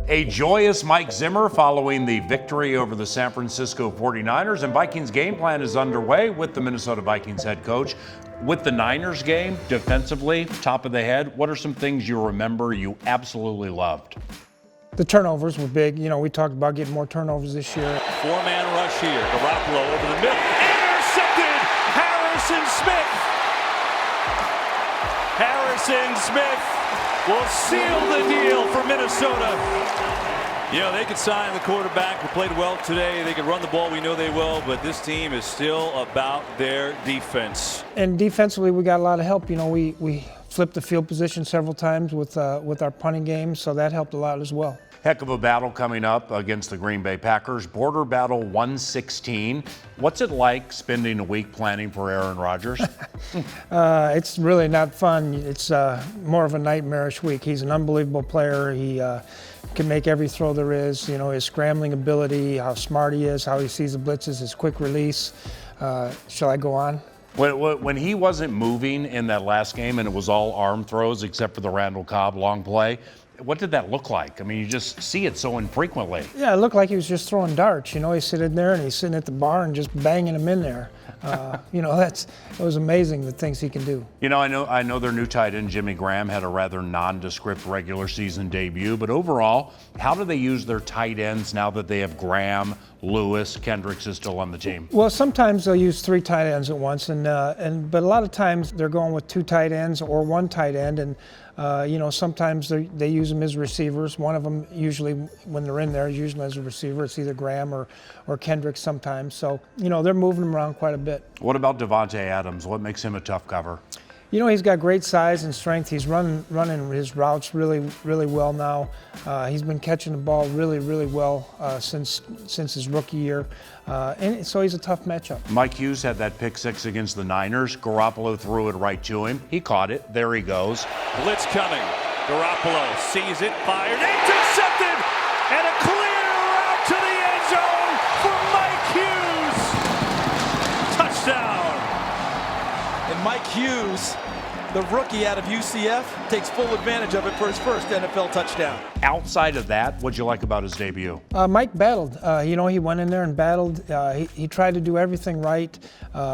A joyous Mike Zimmer following the victory over the San Francisco 49ers, and Vikings game plan is underway with the Minnesota Vikings head coach. With the Niners game, defensively, top of the head, what are some things you remember you absolutely loved? The turnovers were big. You know, we talked about getting more turnovers this year. Four-man rush here. Garoppolo over the middle. Intercepted! Harrison Smith! Harrison Smith will seal the deal for Minnesota. You know, they could sign the quarterback who played well today. They could run the ball. We know they will. But this team is still about their defense. And defensively, we got a lot of help. You know, we flipped the field position several times with our punting game, so that helped a lot as well. Heck of a battle coming up against the Green Bay Packers. Border Battle 116. What's it like spending a week planning for Aaron Rodgers? It's really not fun. It's more of a nightmarish week. He's an unbelievable player. He can make every throw there is. You know, his scrambling ability, how smart he is, how he sees the blitzes, his quick release. Shall I go on? When he wasn't moving in that last game and it was all arm throws except for the Randall Cobb long play, what did that look like? I mean, you just see it so infrequently. Yeah, it looked like he was just throwing darts. You know, he's sitting there and he's sitting at the bar and just banging them in there. You know, it was amazing the things he can do. You know, I know their new tight end, Jimmy Graham, had a rather nondescript regular season debut, but overall, how do they use their tight ends now that they have Graham, Lewis, Kendricks is still on the team? Well, sometimes they'll use three tight ends at once, but a lot of times they're going with two tight ends or one tight end, and you know, sometimes they use them as receivers. One of them usually, when they're in there, is usually as a receiver. It's either Graham or Kendricks sometimes. So, you know, they're moving them around quite a bit. What about Devontae Adams? What makes him a tough cover? You know, he's got great size and strength. He's running his routes really well now. He's been catching the ball really well since his rookie year. And so he's a tough matchup. Mike Hughes had that pick six against the Niners. Garoppolo threw it right to him. He caught it. There he goes. Blitz coming. Garoppolo sees it, fired, intercepted, and a clear route to the end zone for Mike Hughes. Touchdown. And Mike Hughes, the rookie out of UCF, takes full advantage of it for his first NFL touchdown. Outside of that, what'd you like about his debut? Mike battled. You know, he went in there and battled. He tried to do everything right.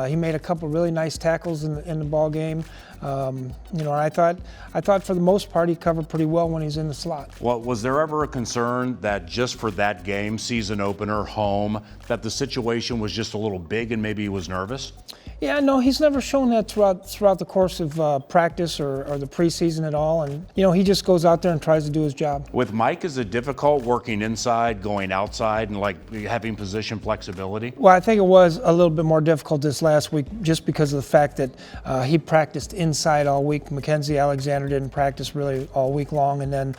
He made a couple really nice tackles in the ball game. You know, I thought for the most part he covered pretty well when he's in the slot. Well, was there ever a concern that just for that game, season opener, home, that the situation was just a little big and maybe he was nervous? Yeah, no, he's never shown that throughout the course of practice or the preseason at all. And, you know, he just goes out there and tries to do his job. With Mike, is it difficult working inside, going outside, and like having position flexibility? Well, I think it was a little bit more difficult this last week just because of the fact that he practiced inside all week. Mackenzie Alexander didn't practice really all week long. And then,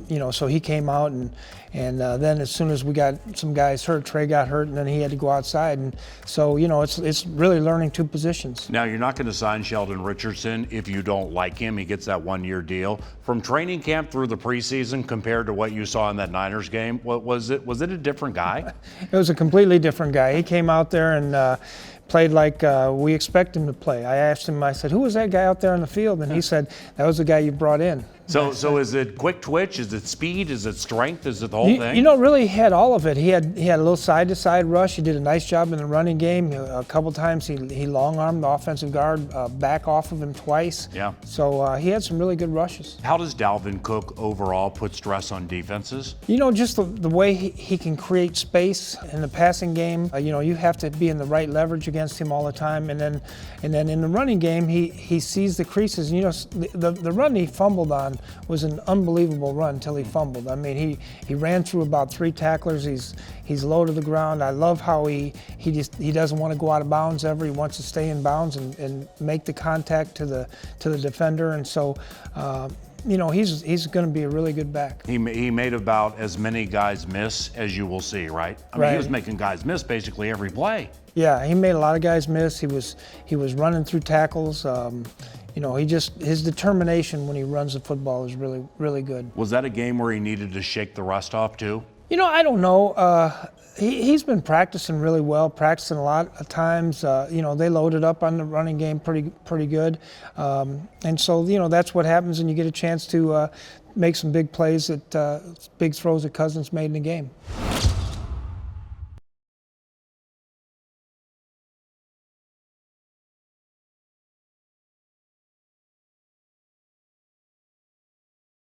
you know, so he came out and then as soon as we got some guys hurt, Trey got hurt, and then he had to go outside. And so, you know, it's really learning two positions. Now, you're not going to sign Sheldon Richardson if you don't like him. He gets that 1-year deal. From training camp through the preseason compared to what you saw in that Niners game, what was it? Was it a different guy? It was a completely different guy. He came out there and played like we expect him to play. I asked him, I said, who was that guy out there on the field? And he said, that was the guy you brought in. So is it quick twitch? Is it speed? Is it strength? Is it the whole thing? You know, really, he had all of it. He had a little side-to-side rush. He did a nice job in the running game. A couple times he long-armed the offensive guard back off of him twice. Yeah. So he had some really good rushes. How does Dalvin Cook overall put stress on defenses? You know, just the way he can create space in the passing game. You know, you have to be in the right leverage against him all the time. And then in the running game, he sees the creases. You know, the run he fumbled on was an unbelievable run until he fumbled. I mean, he ran through about 3 tacklers. He's low to the ground. I love how he doesn't want to go out of bounds ever. He wants to stay in bounds and make the contact to the defender. And so, you know, he's going to be a really good back. He made about as many guys miss as you will see, right? I mean, he was making guys miss basically every play. Yeah, he made a lot of guys miss. He was running through tackles. You know, his determination when he runs the football is really good. Was that a game where he needed to shake the rust off too? You know, I don't know. He's been practicing really well, practicing a lot of times. You know, they loaded up on the running game pretty good. And so, you know, that's what happens when you get a chance to make some big plays, big throws that Cousins made in the game.